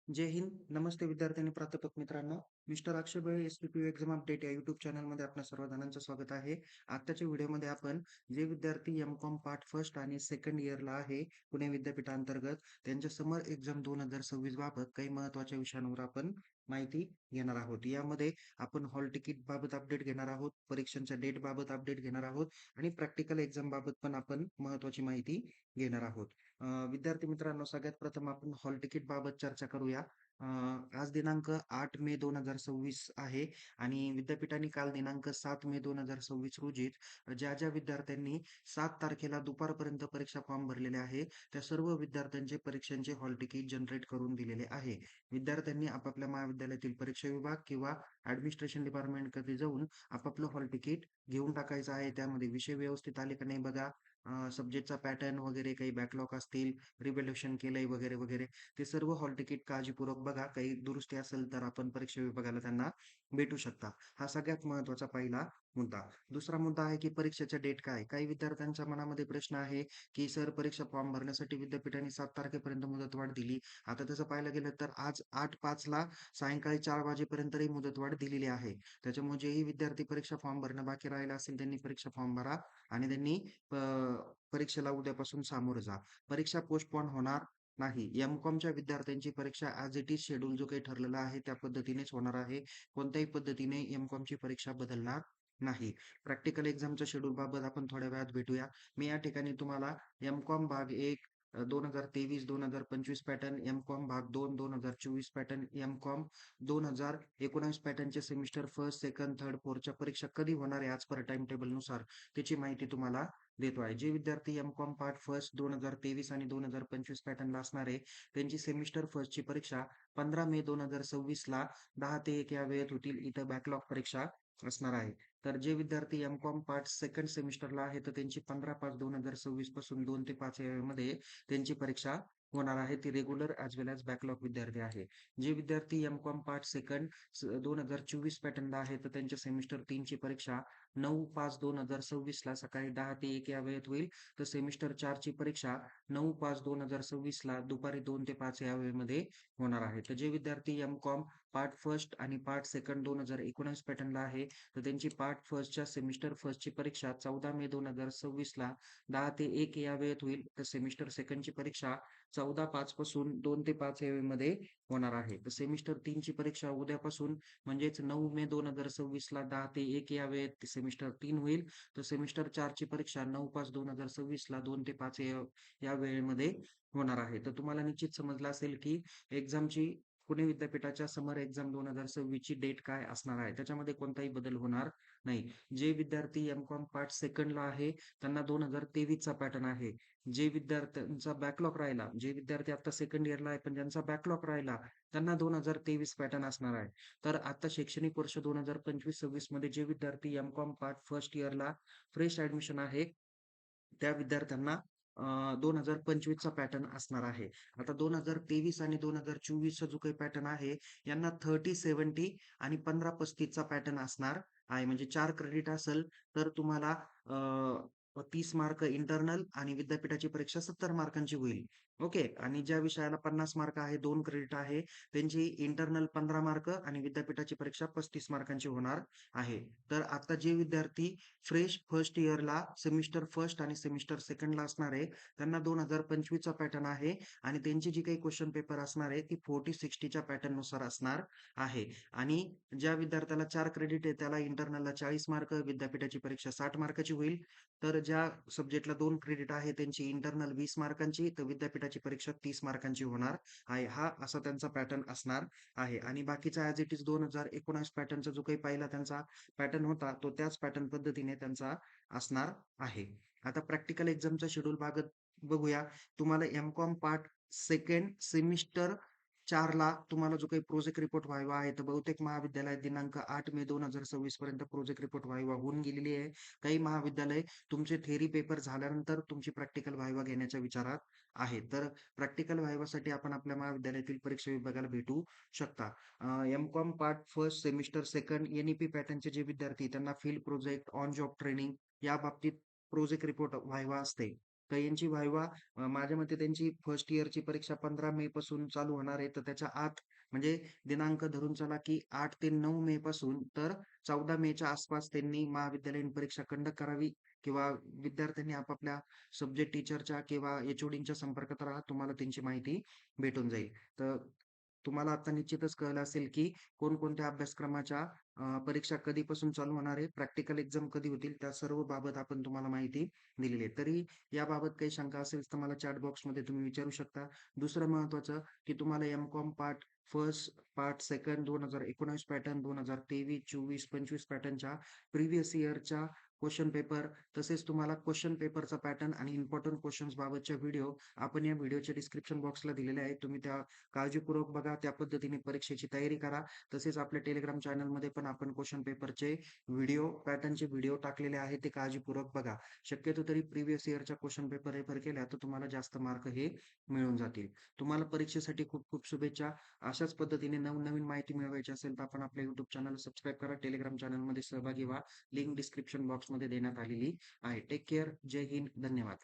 जय हिंद. नमस्ते विद्यार्थी आणि प्राध्यापक मित्रांनो. मिस्टर अक्षय बळे एस-पी-पी एक्झाम अपडेट या यूट्यूब चॅनलमध्ये आपल्या सर्व जणांचं स्वागत आहे. आताच्या व्हिडिओमध्ये आपण जे विद्यार्थी एम.कॉम पार्ट फर्स्ट आणि सेकंड इयरला आहे पुणे विद्यापीठांतर्गत त्यांच्या समर एक्झाम 2026 बाबत काही महत्त्वाच्या विषयांवर आपण माहिती घेणार आहोत. यामध्ये आपण हॉल तिकीट बाबत अपडेट घेणार आहोत, परीक्षांच्या डेट बाबत अपडेट घेणार आहोत आणि प्रॅक्टिकल एक्झाम बाबत पण आपण महत्त्वाची माहिती घेणार आहोत. विद्यार्थी मित्रांनो, सगळ्यात प्रथम आपण हॉल तिकीट बाबत चर्चा करूया. अ, आज दिनांक 8 मे 2026 आहे आणि विद्यापीठाने काल दिनांक 7 मे 2026 रोजी ज्या विद्यार्थ्यांनी 7 तारखेला दुपारपर्यंत परीक्षा फॉर्म भरलेले आहे, त्या सर्व विद्यार्थ्यांचे परीक्षांचे हॉल तिकीट जनरेट करून दिलेले आहे. विद्यार्थ्यांनी आपापल्या महाविद्यालयातील परीक्षा विभाग किंवा ॲडमिनिस्ट्रेशन डिपार्टमेंटकडे जाऊन आपापलं हॉल तिकीट घेऊन टाकायचं आहे. त्यामध्ये विषय व्यवस्थित आले का नाही बघा. सब्जेक्टचा पॅटर्न वगैरे काही बॅकलॉग असतील, रिव्हॅल्युएशन केलंय वगैरे, वगैरे. ते सर्व हॉल तिकीट काळजीपूर्वक बघा. काही दुरुस्ती असेल तर आपण परीक्षा विभागाला त्यांना भेटू शकता. हा सगळ्यात महत्त्वाचा पहिला मुद्दा. दुसरा मुद्दा आहे की परीक्षेचा डेट काय? काही विद्यार्थ्यांच्या मनामध्ये प्रश्न आहे, की सर परीक्षा फॉर्म भरण्यासाठी विद्यापीठाने 7 तारखेपर्यंत मुदतवाढ दिली. आता तसं पाहायला गेलं तर आज 8:05ला सायंकाळी 4 वाजेपर्यंतही मुदतवाढ दिलेली आहे. त्याच्यामुळे जेही विद्यार्थी परीक्षा फॉर्म भरणं बाकी राहिलं असेल त्यांनी परीक्षा फॉर्म भरा आणि त्यांनी परीक्षेला उद्यापासून सामोरं जा. परीक्षा पोस्टपोन होणार नाही. एम-कॉमच्या विद्यार्थ्यांची परीक्षा ॲज इट इज शेड्यूल जो काही ठरलेला आहे त्या पद्धतीनेच होणार आहे. कोणत्याही पद्धतीने एम-कॉमची परीक्षा बदलणार नाही. प्रॅक्टिकल एक्झामच्या शेड्यूल बाबत आपण थोड्या वेळात भेटूया. मी या ठिकाणी तुम्हाला एम-कॉम भाग 1 2023-2025 पॅटर्न, एम-कॉम भाग 2 2024 पॅटर्न, एम-कॉम 2019 पॅटर्नचे सेमिस्टर फर्स्ट, सेकंड, थर्ड, फोर्थच्या परीक्षा कधी होणार आहे, ॲज पर टाईम टेबलनुसार त्याची माहिती तुम्हाला देतो आहे. जे विद्यार्थी एम-कॉम पार्ट फर्स्ट 2023 आणि 2025 पॅटर्नला असणार आहे, त्यांची सेमिस्टर फर्स्टची परीक्षा 15 मे 2026ला 10 ते 1 या वेळेत होतील. इथं बॅकलॉग परीक्षा असणार आहे. तर जे विद्यार्थी एम-कॉम पार्ट सेकंड सेमिस्टरला आहे, तर त्यांची 15/5/2026 पासून 2 ते 5 या वेळेमध्ये त्यांची परीक्षा होणार आहे. ती रेग्युलर ॲज वेल ॲज बॅकलॉग विद्यार्थी आहे. जे विद्यार्थी एम-कॉम पार्ट सेकंड 2024 पॅटर्नला आहे, तर त्यांच्या सेमिस्टर 3ची परीक्षा 9/5/2026ला सकाळी 10 ते 1 या वेळेत होईल. तर सेमिस्टर 4ची परीक्षा 9/5/2026ला दुपारी 2 ते 5 या वेळेमध्ये होणार आहे. तर जे विद्यार्थी एम-कॉम पार्ट फर्स्ट आणि पार्ट सेकंड 2019 पॅटर्नला आहे, तर त्यांची पार्ट फर्स्टच्या सेमिस्टर फर्स्टची परीक्षा 14 मे 2026ला 10 ते 1 या वेळेत होईल. तर सेमिस्टर सेकंडची परीक्षा 14/5 पासून 2 ते 5 या वेळेमध्ये होणार आहे. तर सेमिस्टर 3ची परीक्षा उद्यापासून म्हणजेच 9 मे 2026ला 10 ते 1 या वेळेत सेमिस्टर 3 होईल. तर सेमिस्टर 4ची परीक्षा 9/5/2026ला 2 ते 5 या वेळेमध्ये होणार आहे. तर तुम्हाला निश्चित समजलं असेल की एक्झामची पुणे विद्यापीठाच्या समर एक्झाम 2026 ची डेट काय असणार आहे. त्याच्यामध्ये कोणताही बदल होणार नाही. जे विद्यार्थी एम-कॉम पार्ट सेकंडला आहे, त्यांना 2023 चा पॅटर्न आहे. जे विद्यार्थ्यांचा बॅकलॉग राहिला, जे विद्यार्थी आता सेकंड इयरला आहे, पण ज्यांचा बॅकलॉग राहिला, त्यांना 2023 पॅटर्न असणार आहे. तर आता शैक्षणिक वर्ष 2025-26 मध्ये जे विद्यार्थी एम-कॉम पार्ट फर्स्ट इयरला फ्रेश ॲडमिशन आहे, त्या विद्यार्थ्यांना 2025 चा पॅटर्न असणार आहे. आता 2023 आणि 2024 चा जो काही पॅटर्न आहे, यांना 30-70 आणि 15-35 चा पॅटर्न असणार आहे. म्हणजे 4 क्रेडिट असेल, तर तुम्हाला 30 मार्क इंटरनल आणि विद्यापीठाची परीक्षा 70 मार्कांची होईल. ओके. आणि ज्या विषयाला 50 मार्क आहे, 2 क्रेडिट आहे, त्यांची इंटरनल 15 मार्क आणि विद्यापीठाची परीक्षा 35 मार्कांची होणार आहे. तर आता जे विद्यार्थी फ्रेश फर्स्ट इयरला सेमिस्टर फर्स्ट आणि सेमिस्टर सेकंडला असणार आहे, त्यांना 2025 चा पॅटर्न आहे आणि त्यांची जी काही क्वेश्चन पेपर असणार आहे, ती 40-60 च्या पॅटर्ननुसार असणार आहे. आणि ज्या विद्यार्थ्याला 4 क्रेडिट आहे, त्याला इंटरनलला 40 मार्क, विद्यापीठाची परीक्षा 60 मार्काची होईल. तर ज्या सब्जेक्टला 2 क्रेडिट आहे, त्यांची इंटरनल 20 मार्कांची, तर विद्यापीठाची परीक्षा 30 मार्कांची होणार आहे. हा असा त्यांचा पॅटर्न असणार आहे. आणि बाकीचा ॲज इट इज 2019 पॅटर्नचा जो काही पहिला त्यांचा पॅटर्न होता, तो त्याच पॅटर्न पद्धतीने त्यांचा असणार आहे. आता प्रॅक्टिकल एक्झामचा शेड्यूल बघूया. तुम्हाला एम-कॉम पार्ट सेकंड सेमिस्टर 4ला तुम्हाला जो काही प्रोजेक्ट रिपोर्ट व्हायवा आहे, तर बहुतेक महाविद्यालयात दिनांक 8 मे 2026 पर्यंत प्रोजेक्ट रिपोर्ट व्हायवा होऊन गेलेली आहे. काही महाविद्यालय तुमचे थेअरी पेपर झाल्यानंतर तुमची प्रॅक्टिकल व्हायवा घेण्याच्या विचारात आहे. तर प्रॅक्टिकल व्हायवासाठी आपण आपल्या महाविद्यालयातील परीक्षा विभागाला भेटू शकता. MCom part first semester second NEP पॅटर्नचे जे विद्यार्थी त्यांना field project, on job training या बाबतीत प्रोजेक्ट रिपोर्ट व्हायवा असते. काहींची व्हायवा माझ्या मते त्यांची फर्स्ट इयरची परीक्षा 15 मे पासून चालू होणार आहे. तर त्याच्या आत म्हणजे दिनांक धरून चला की 8 ते 9 मे पासून तर 14 मेच्या आसपास त्यांनी महाविद्यालयीन परीक्षा कंडक्ट करावी किंवा विद्यार्थ्यांनी आपापल्या सब्जेक्ट टीचरच्या किंवा एच-ओ-डींच्या संपर्कात राहा. तुम्हाला त्यांची माहिती भेटून जाईल. तर तुम्हाला आता निश्चितच कळलं असेल की कोणकोणत्या अभ्यासक्रमाच्या परीक्षा कधीपासून चालू होणार आहे, प्रॅक्टिकल एक्झाम कधी होतील, त्या सर्व बाबत आपण तुम्हाला माहिती दिलेली आहे. तरी याबाबत काही शंका असेल तर मला चॅट बॉक्समध्ये तुम्ही विचारू शकता. दुसरं महत्त्वाचं की तुम्हाला M.Com part first, part second 2019 pattern, 2023, 24, 25 पॅटर्नच्या प्रिव्हियस इयरच्या क्वेशन पेपर तसेच तुम्हाला क्वेशन पेपरचा पॅटर्न आणि इम्पोर्टंट क्वेशन्स बाबतच्या व्हिडिओ आपण या व्हिडिओच्या डिस्क्रिप्शन बॉक्सला दिलेले आहेत. तुम्ही त्या काळजीपूर्वक बघा. त्या पद्धतीने परीक्षेची तयारी करा. तसेच आपल्या टेलिग्राम चॅनलमध्ये पण आपण क्वेशन पेपरचे व्हिडिओ, पॅटर्नचे व्हिडिओ टाकलेले आहेत. ते काळजीपूर्वक बघा. शक्यतो तरी प्रिव्हियस इयरच्या क्वेशन पेपर रेफर केल्या तर तुम्हाला जास्त मार्क हे मिळून जातील. तुम्हाला परीक्षेसाठी खूप खूप शुभेच्छा. अशाच पद्धतीने नवनवीन माहिती मिळवायची असेल तर आपण आपल्या YouTube चॅनल सबस्क्राईब करा. टेलिग्राम चॅनलमध्ये सहभागी व्हा. लिंक डिस्क्रिप्शन बॉक्समध्ये देण्यात आलेली आहे. Take care. जय हिंद. धन्यवाद.